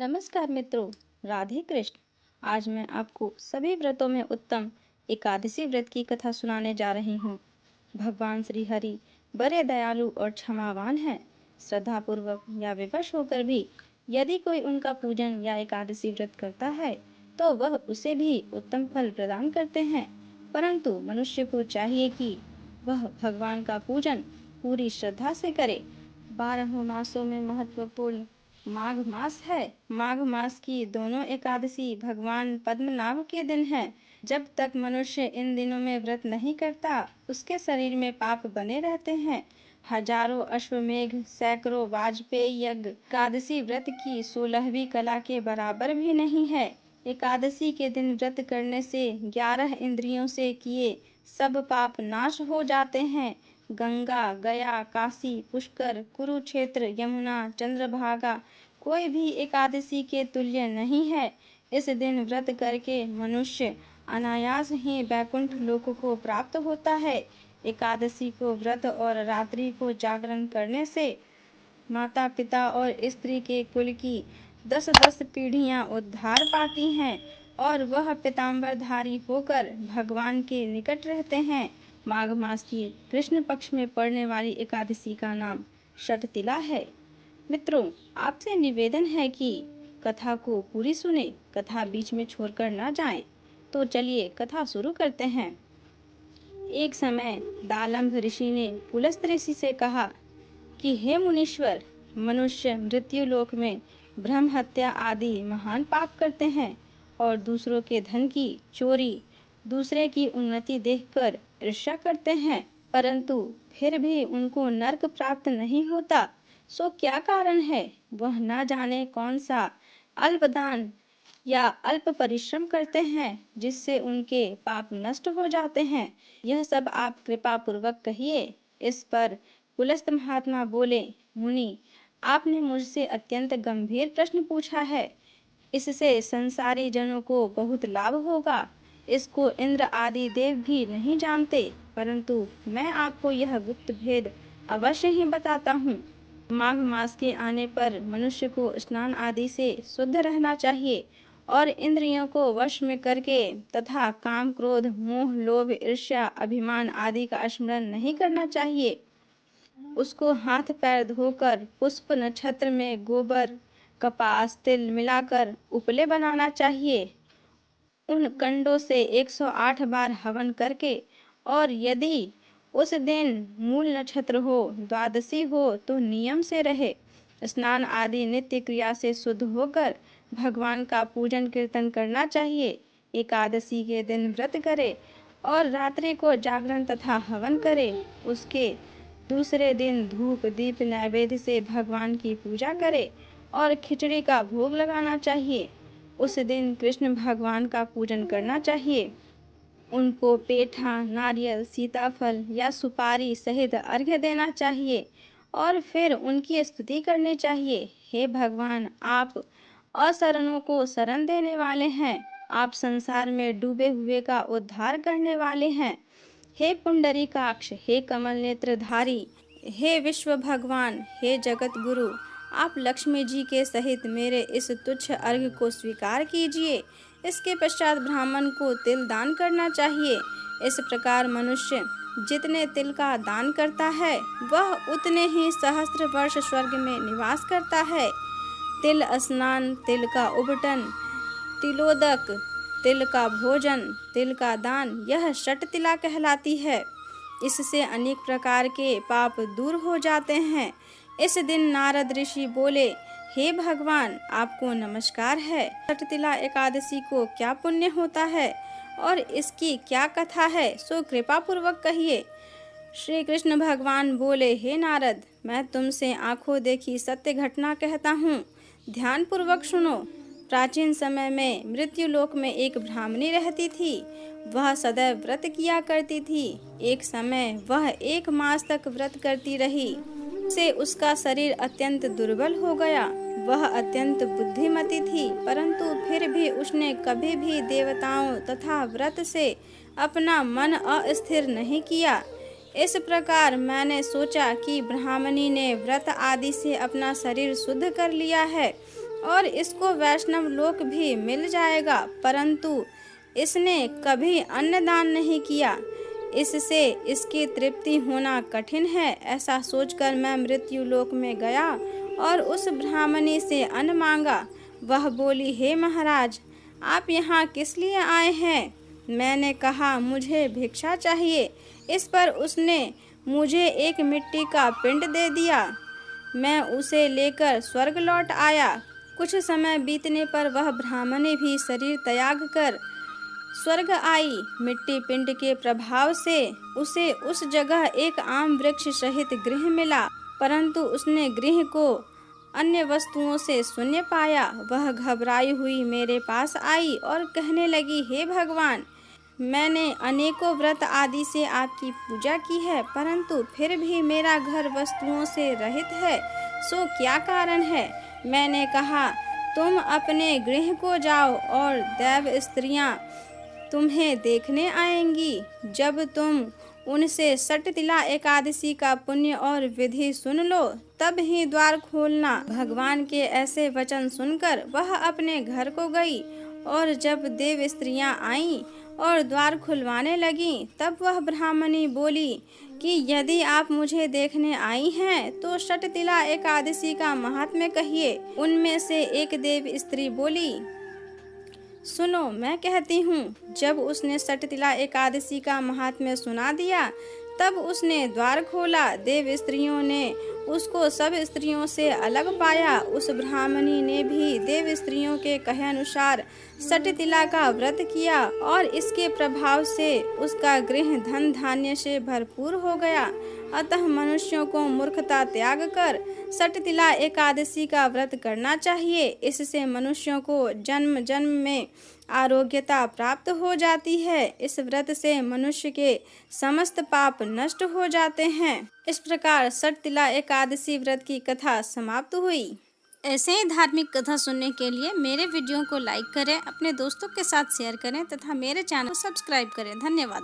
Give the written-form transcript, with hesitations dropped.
नमस्कार मित्रों, राधे कृष्ण। आज मैं आपको सभी व्रतों में उत्तम एकादशी व्रत की कथा सुनाने जा रही हूँ। भगवान श्री हरि बड़े दयालु और क्षमावान हैं। श्रद्धा पूर्वक या विवश होकर भी यदि कोई उनका पूजन या एकादशी व्रत करता है तो वह उसे भी उत्तम फल प्रदान करते हैं। परंतु मनुष्य को चाहिए कि वह भगवान का पूजन पूरी श्रद्धा से करे। 12 मासों में महत्वपूर्ण माघ मास है। माघ मास की दोनों एकादशी भगवान पद्मनाभ के दिन है। जब तक मनुष्य इन दिनों में व्रत नहीं करता उसके शरीर में पाप बने रहते हैं। हजारों अश्वमेघ, सैकड़ों वाजपेयी यज्ञ एकादशी व्रत की 16वीं कला के बराबर भी नहीं है। एकादशी के दिन व्रत करने से 11 इंद्रियों से किए सब पाप नाश हो जाते हैं। गंगा, गया, काशी, पुष्कर, कुरुक्षेत्र, यमुना, चंद्रभागा कोई भी एकादशी के तुल्य नहीं है। इस दिन व्रत करके मनुष्य अनायास ही वैकुंठ लोक को प्राप्त होता है। एकादशी को व्रत और रात्रि को जागरण करने से माता पिता और स्त्री के कुल की 10-10 पीढ़ियां उद्धार पाती हैं और वह पीताम्बरधारी होकर भगवान के निकट रहते हैं। माघ मास की कृष्ण पक्ष में पड़ने वाली एकादशी का नाम षटतिला है। मित्रों, आपसे निवेदन है कि कथा को पूरी सुने, कथा बीच में छोड़कर ना जाएं। तो चलिए कथा शुरू करते हैं। एक समय दालम्भ ऋषि ने पुलस्त ऋषि से कहा कि हे मुनीश्वर, मनुष्य मृत्यु लोक में ब्रह्म हत्या आदि महान पाप करते हैं और दूसरों के धन की चोरी, दूसरे की उन्नति देखकर ईर्ष्या करते हैं, परंतु फिर भी उनको नरक प्राप्त नहीं होता। सो क्या कारण है? वह न जाने कौन सा अल्प दान या अल्प परिश्रम करते हैं जिससे उनके पाप नष्ट हो जाते हैं। यह सब आप कृपा पूर्वक कहिए। इस पर पुलस्त महात्मा बोले, मुनि, आपने मुझसे अत्यंत गंभीर प्रश्न पूछा है। इससे संसारी जनों को बहुत लाभ होगा। इसको इंद्र आदि देव भी नहीं जानते, परंतु मैं आपको यह गुप्त भेद अवश्य ही बताता हूँ। माघ मास के आने पर मनुष्य को स्नान आदि से शुद्ध रहना चाहिए और इंद्रियों को वश में करके तथा काम, क्रोध, मोह, लोभ, ईर्ष्या, अभिमान आदि का स्मरण नहीं करना चाहिए। उसको हाथ पैर धोकर पुष्प नक्षत्र में गोबर, कपास, तिल मिलाकर उपले बनाना चाहिए। उन कंडों से 108 बार हवन करके, और यदि उस दिन मूल नक्षत्र हो, द्वादशी हो तो नियम से रहे। स्नान आदि नित्य क्रिया से शुद्ध होकर भगवान का पूजन कीर्तन करना चाहिए। एकादशी के दिन व्रत करे और रात्रि को जागरण तथा हवन करे। उसके दूसरे दिन धूप दीप नैवेद्य से भगवान की पूजा करे और खिचड़ी का भोग लगाना चाहिए। उस दिन कृष्ण भगवान का पूजन करना चाहिए। उनको पेठा, नारियल, सीताफल या सुपारी सहित अर्घ्य देना चाहिए और फिर उनकी स्तुति करनी चाहिए। हे भगवान, आप असरणों को शरण देने वाले हैं। आप संसार में डूबे हुए का उद्धार करने वाले हैं। हे पुंडरीकाक्ष, हे कमल नेत्रधारी, हे विश्व भगवान, हे जगत गुरु, आप लक्ष्मी जी के सहित मेरे इस तुच्छ अर्घ्य को स्वीकार कीजिए। इसके पश्चात ब्राह्मण को तिल दान करना चाहिए। इस प्रकार मनुष्य जितने तिल का दान करता है वह उतने ही सहस्त्र वर्ष स्वर्ग में निवास करता है। तिल स्नान, तिल का उबटन, तिलोदक, तिल का भोजन, तिल का दान, यह षटतिला कहलाती है। इससे अनेक प्रकार के पाप दूर हो जाते हैं। इस दिन नारद ऋषि बोले, हे भगवान, आपको नमस्कार है। षटतिला एकादशी को क्या पुण्य होता है और इसकी क्या कथा है, सो कृपा पूर्वक कहिए। श्री कृष्ण भगवान बोले, हे नारद, मैं तुमसे आंखों देखी सत्य घटना कहता हूँ, ध्यान पूर्वक सुनो। प्राचीन समय में मृत्यु लोक में एक ब्राह्मणी रहती थी। वह सदैव व्रत किया करती थी। एक समय वह 1 मास तक व्रत करती रही। से उसका शरीर अत्यंत दुर्बल हो गया। वह अत्यंत बुद्धिमती थी, परंतु फिर भी उसने कभी भी देवताओं तथा व्रत से अपना मन अस्थिर नहीं किया। इस प्रकार मैंने सोचा कि ब्राह्मणी ने व्रत आदि से अपना शरीर शुद्ध कर लिया है, और इसको वैष्णव लोक भी मिल जाएगा, परंतु इसने कभी अन्नदान नहीं किया, इससे इसकी तृप्ति होना कठिन है। ऐसा सोचकर मैं मृत्यु लोक में गया और उस ब्राह्मणी से अन्न मांगा। वह बोली, हे महाराज, आप यहाँ किस लिए आए हैं? मैंने कहा, मुझे भिक्षा चाहिए। इस पर उसने मुझे एक मिट्टी का पिंड दे दिया। मैं उसे लेकर स्वर्ग लौट आया। कुछ समय बीतने पर वह ब्राह्मणी भी शरीर त्याग कर स्वर्ग आई। मिट्टी पिंड के प्रभाव से उसे उस जगह एक आम वृक्ष सहित गृह मिला, परंतु उसने गृह को अन्य वस्तुओं से शून्य पाया। वह घबराई हुई मेरे पास आई और कहने लगी, हे भगवान, मैंने अनेकों व्रत आदि से आपकी पूजा की है, परंतु फिर भी मेरा घर वस्तुओं से रहित है, सो क्या कारण है? मैंने कहा, तुम अपने गृह को जाओ और दैव स्त्रियां तुम्हें देखने आएंगी। जब तुम उनसे षटतिला एकादशी का पुण्य और विधि सुन लो, तब ही द्वार खोलना। भगवान के ऐसे वचन सुनकर वह अपने घर को गई, और जब देव स्त्रियां आईं और द्वार खुलवाने लगीं, तब वह ब्राह्मणी बोली कि यदि आप मुझे देखने आई हैं तो षटतिला एकादशी का महात्म्य कहिए। उनमें से एक देव स्त्री बोली, सुनो, मैं कहती हूँ। जब उसने षटतिला एकादशी का महात्म्य सुना दिया, तब उसने द्वार खोला। देव स्त्रियों ने उसको सब स्त्रियों से अलग पाया। उस ब्राह्मणी ने भी देव स्त्रियों के कहे अनुसार षटतिला का व्रत किया, और इसके प्रभाव से उसका गृह धन धान्य से भरपूर हो गया। अतः मनुष्यों को मूर्खता त्याग कर षटतिला एकादशी का व्रत करना चाहिए। इससे मनुष्यों को जन्म जन्म में आरोग्यता प्राप्त हो जाती है। इस व्रत से मनुष्य के समस्त पाप नष्ट हो जाते हैं। इस प्रकार षटतिला एकादशी व्रत की कथा समाप्त हुई। ऐसे ही धार्मिक कथा सुनने के लिए मेरे वीडियो को लाइक करें, अपने दोस्तों के साथ शेयर करें तथा मेरे चैनल को सब्सक्राइब करें। धन्यवाद।